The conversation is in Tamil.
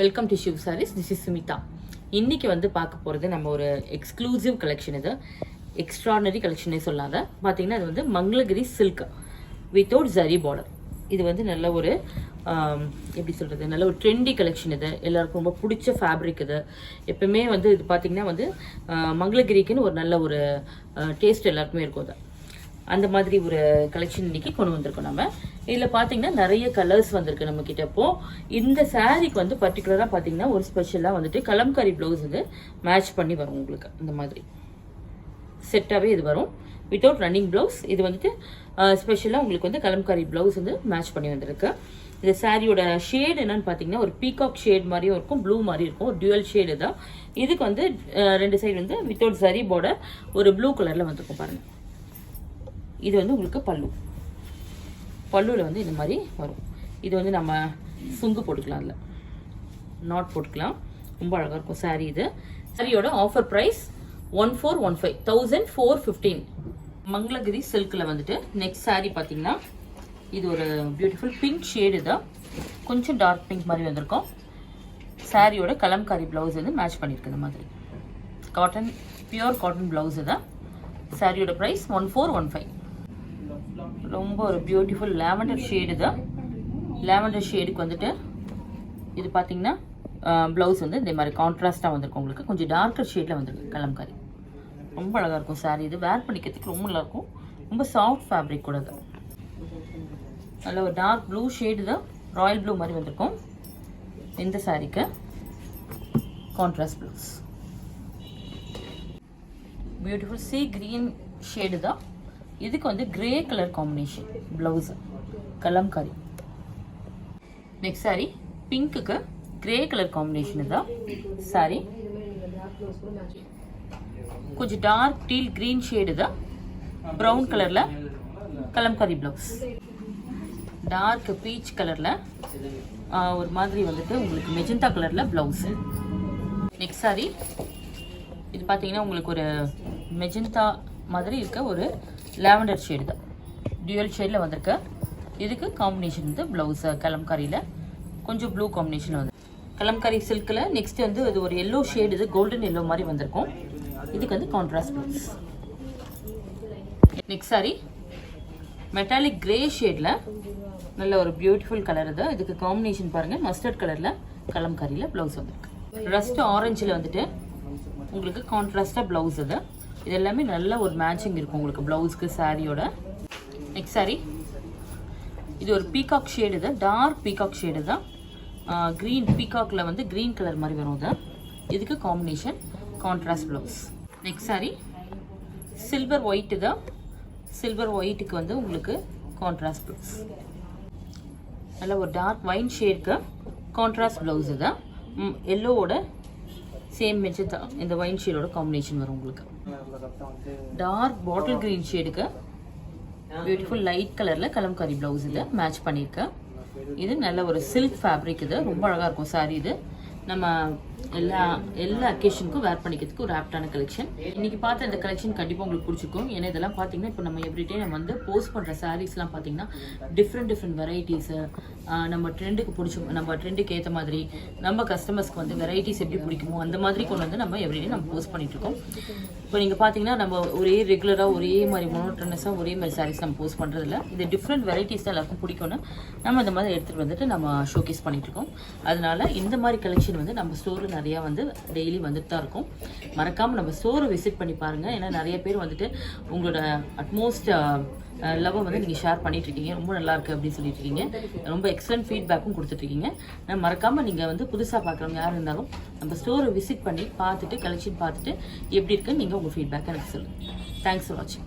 Welcome to Shiv sarees. This is Sumitha. இன்னைக்கு வந்து பார்க்க போகிறது நம்ம ஒரு எக்ஸ்க்ளூசிவ் கலெக்ஷன். இது எக்ஸ்ட்ரானரி கலெக்ஷனே சொல்லாத பார்த்தீங்கன்னா இது வந்து Mangalagiri silk without zari border. இது வந்து நல்ல ஒரு எப்படி சொல்கிறது, நல்ல ஒரு ட்ரெண்டி கலெக்ஷன். இது எல்லாருக்கும் ரொம்ப பிடிச்ச ஃபேப்ரிக். இது எப்பவுமே வந்து இது பார்த்திங்கன்னா வந்து மங்களகிரிக்குன்னு ஒரு நல்ல ஒரு டேஸ்ட் எல்லாருக்குமே இருக்கும். அது அந்த மாதிரி ஒரு கலெக்ஷன் இன்னைக்கு கொண்டு வந்திருக்கோம். நம்ம இதில் பார்த்தீங்கன்னா நிறைய கலர்ஸ் வந்திருக்கு நம்ம கிட்ட. இப்போ இந்த சாரீக்கு வந்து பர்டிகுலராக பார்த்தீங்கன்னா ஒரு ஸ்பெஷலாக வந்துட்டு கலம்காரி ப்ளவுஸ் வந்து மேட்ச் பண்ணி வரும். உங்களுக்கு இந்த மாதிரி செட்டாகவே இது வரும் வித்தவுட் ரன்னிங் ப்ளவுஸ். இது வந்துட்டு ஸ்பெஷலாக உங்களுக்கு வந்து கலம்காரி ப்ளவுஸ் வந்து மேட்ச் பண்ணி வந்திருக்கு. இந்த சாரியோட ஷேட் என்னன்னு பார்த்தீங்கன்னா ஒரு பீகாக் ஷேட் மாதிரியும் இருக்கும், ப்ளூ மாதிரி இருக்கும், ஒரு டியூவல் ஷேடு தான். இதுக்கு வந்து ரெண்டு சைடு வந்து வித்தவுட் சரி பார்டர் ஒரு ப்ளூ கலரில் வந்திருக்கும் பாருங்கள். இது வந்து உங்களுக்கு பல்லுவில் வந்து இந்த மாதிரி வரும். இது வந்து நம்ம சுங்கு போட்டுக்கலாம், அதில் நாட் போட்டுக்கலாம். ரொம்ப அழகாக இருக்கும் சாரீ. இது சாரியோட ஆஃபர் ப்ரைஸ் 1415 1415. மங்களகிரி சில்கில் வந்துட்டு நெக்ஸ்ட் சாரீ பார்த்தீங்கன்னா இது ஒரு பியூட்டிஃபுல் பிங்க் ஷேடு தான், கொஞ்சம் டார்க் பிங்க் மாதிரி வந்திருக்கும். சாரியோட கலம்காரி ப்ளவுஸ் வந்து மேட்ச் பண்ணியிருக்கு. இந்த மாதிரி காட்டன், பியூர் காட்டன் ப்ளவுஸு தான். சாரியோட ப்ரைஸ் 1415. ரொம்ப ஒரு பியூட்டிஃபுல் லாவெண்டர் ஷேடு தான். லாவெண்டர் ஷேடுக்கு வந்துட்டு இது பார்த்தீங்கன்னா ப்ளவுஸ் வந்து இந்த மாதிரி கான்ட்ராஸ்டாக வந்திருக்கும். உங்களுக்கு கொஞ்சம் டார்க்கர் ஷேடில் வந்திருக்கு கலம்காரி. ரொம்ப அழகாக இருக்கும் சாரீ. இது வேர் பண்ணிக்கிறதுக்கு ரொம்ப நல்லாயிருக்கும். ரொம்ப சாஃப்ட் ஃபேப்ரிக் கூட தான். நல்ல ஒரு டார்க் ப்ளூ ஷேடு தான், ராயல் ப்ளூ மாதிரி வந்திருக்கும். இந்த சாரீக்கு contrast blouse. Beautiful sea green shade தான். இதுக்கு வந்து grey colour combination blouse Kalamkari. Next sari பிங்க்குக்கு கிரே கலர் காம்பினேஷன் தான் சாரி. கொஞ்சம் டார்க் டீல் கிரீன் ஷேடு தான், ப்ரௌன் கலரில் கலம்காரி ப்ளவுஸ். டார்க் பீச் கலரில் ஒரு மாதிரி வந்துட்டு உங்களுக்கு மெஜந்தா கலரில் ப்ளவுஸு. நெக்ஸ்ட் சாரி இது பார்த்தீங்கன்னா உங்களுக்கு ஒரு மெஜந்தா மாதிரி இருக்க ஒரு லாவெண்டர் ஷேடு தான், டியூவல் ஷேடில் வந்திருக்க. இதுக்கு காம்பினேஷன் வந்து ப்ளவுஸ் கலம்காரியில் கொஞ்சம் ப்ளூ காம்பினேஷன் வந்து கலம்காரி சில்கில். நெக்ஸ்ட் வந்து இது ஒரு எல்லோ ஷேடு, இது கோல்டன் எல்லோ மாதிரி வந்திருக்கும். இதுக்கு வந்து contrast blouse. Next sorry metallic grey ஷேடில் நல்ல ஒரு பியூட்டிஃபுல் கலர் இது. இதுக்கு காம்பினேஷன் பாருங்கள், மஸ்டர்ட் கலரில் கலம்காரியில் ப்ளவுஸ் வந்திருக்கு. ரஸ்ட் ஆரஞ்சில் வந்துட்டு உங்களுக்கு கான்ட்ராஸ்டாக ப்ளவுஸ். இது எல்லாமே நல்ல ஒரு மேட்சிங் இருக்கும் உங்களுக்கு ப்ளவுஸ்க்கு சாரியோட. நெக்ஸ்ட் சாரி இது ஒரு பீகாக் ஷேடு, இது டார்க் பீகாக் ஷேடு தான். க்ரீன் பீகாக்ல வந்து க்ரீன் கலர் மாதிரி வரும். இது இதுக்கு combination contrast blouse. Next sari silver white தான். சில்வர் ஒயிட்டுக்கு வந்து உங்களுக்கு கான்ட்ராஸ்ட் ப்ளவுஸ். நல்ல ஒரு டார்க் வைன் ஷேடுக்கு கான்ட்ராஸ்ட் ப்ளவுஸ் தான். எல்லோவோட சேம் மெஜந்தா இந்த வைன் ஷேடோட காம்பினேஷன் வரும் உங்களுக்கு. டார்க் பாட்டில் கிரீன் ஷேடுக்கு பியூட்டிஃபுல் லைட் கலரில் கலம்காரி ப்ளவுஸ் இதை மேட்ச் பண்ணியிருக்கேன். இது நல்ல ஒரு சில்க் ஃபேப்ரிக். இது ரொம்ப அழகாக இருக்கும் சாரி. இது நம்ம எல்லா அக்கேஷனுக்கும் வேர் பண்ணிக்கிறதுக்கு ஒரு ஆப்டான கலெக்ஷன். இன்றைக்கி பார்த்த இந்த கலெக்ஷன் கண்டிப்பாக உங்களுக்கு பிடிச்சிருக்கும். ஏன்னா இதெல்லாம் பார்த்தீங்கன்னா இப்போ நம்ம எவ்ரிடே நம்ம வந்து போஸ்ட் பண்ணுற சாரீஸ்லாம் பார்த்தீங்கன்னா டிஃப்ரெண்ட் வெரைட்டிஸு நம்ம ட்ரெண்டுக்கு ஏற்ற மாதிரி நம்ம கஸ்டமர்ஸ்க்கு வந்து வெரைட்டிஸ் எப்படி பிடிக்குமோ அந்த மாதிரி கொண்டு வந்து நம்ம எவ்ரிடே நம்ம போஸ்ட் பண்ணிகிட்ருக்கோம். இப்போ நீங்கள் பார்த்தீங்கன்னா நம்ம ஒரே ரெகுலராக ஒரே மாதிரி மோனோட்டனஸாக ஒரே மாதிரி சாரீஸ் நம்ம போஸ்ட் பண்ணுறதில்ல. இது டிஃப்ரெண்ட் வெரைட்டிஸ் தான் எல்லாருக்கும் பிடிக்கும்னு நம்ம இந்த மாதிரி எடுத்துகிட்டு வந்துட்டு நம்ம ஷோகேஸ் பண்ணிகிட்ருக்கோம். அதனால இந்த மாதிரி கலெக்ஷன் வந்து நம்ம ஸ்டோரில் நிறையா வந்து டெய்லி வந்துட்டு தான் இருக்கும். மறக்காமல் நம்ம ஸ்டோரை விசிட் பண்ணி பாருங்கள். ஏன்னா நிறைய பேர் வந்துட்டு உங்களோட அட்மோஸ்ட் லவ்வை வந்து நீங்கள் ஷேர் பண்ணிகிட்ருக்கீங்க. ரொம்ப நல்லாயிருக்கு அப்படின்னு சொல்லிட்டு இருக்கீங்க. ரொம்ப எக்ஸலண்ட் ஃபீட்பேக்கும் கொடுத்துட்ருக்கீங்க. நான் மறக்காமல் நீங்கள் வந்து புதுசாக பார்க்குறவங்க யார் இருந்தாலும் நம்ம ஸ்டோரை விசிட் பண்ணி பார்த்துட்டு கலெக்ஷன் பார்த்துட்டு எப்படி இருக்குன்னு நீங்கள் உங்கள் ஃபீட்பேக் எனக்கு சொல்லுங்கள். தேங்க்ஸ் ஃபார் வாட்சிங்.